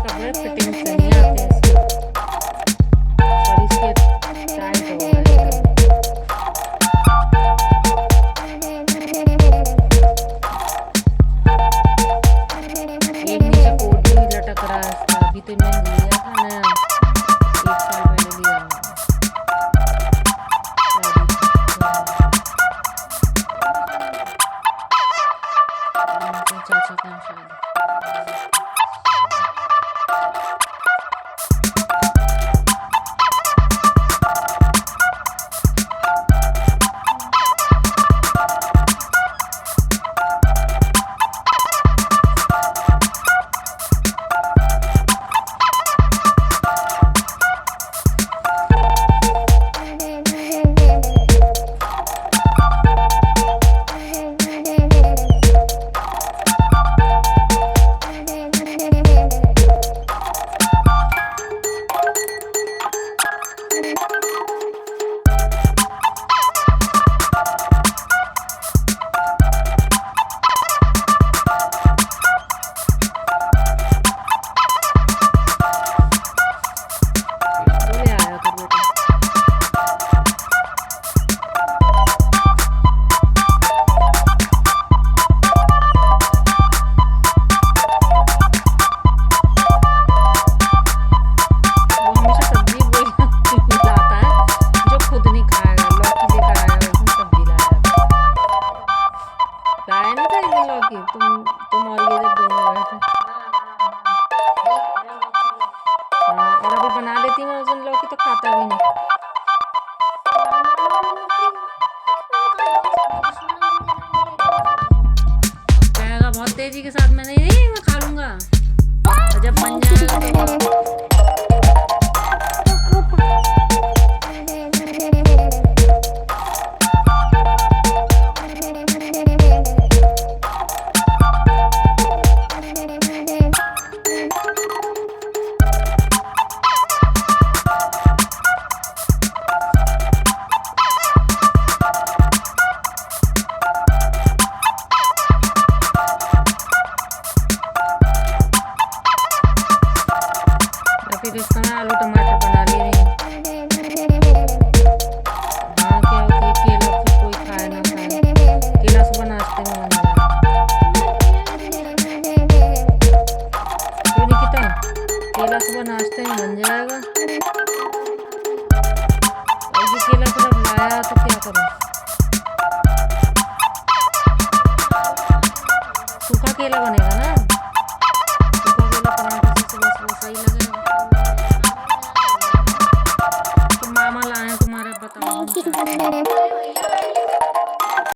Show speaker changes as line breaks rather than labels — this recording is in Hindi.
कपड़े फिटिंग से नहीं आते ऐसे। और इसके टाइट हो गए एकदम। एक नीचे कोट भी लटक रहा है इसका। अभी तो मैंने लिया था नया, 1 साल पहले लिया हूँ। उनके चाचा का शादी। ले आया कर बेटा। वो हमेशा सब्जी वही लाता है जो खुद नहीं खाएगा। लौकी लेकर आया, उसने सब्जी लाया। लाया नहीं था एक दिन लौकी? तुम और ये जब दोनों गए थे। हाँ, और अभी बना देती मैं उस दिन लौकी तो खाता भी नहीं। कहेगा बहुत तेजी के साथ, मैं नहीं मैं खा लूंगा। और जब बन जाएगा तो फिर इस समय आलू टमाटर बना ले रही हूँ। हाँ, क्या होता है, केला फिर कोई खाए ना खाए। केला सुबह नाश्ते में बन जाएगा। क्यों निकिता? केला सुबह नाश्ते में बन जाएगा। और ये केला फिर अब लाया तो क्या करूँ? सूखा केला बनेगा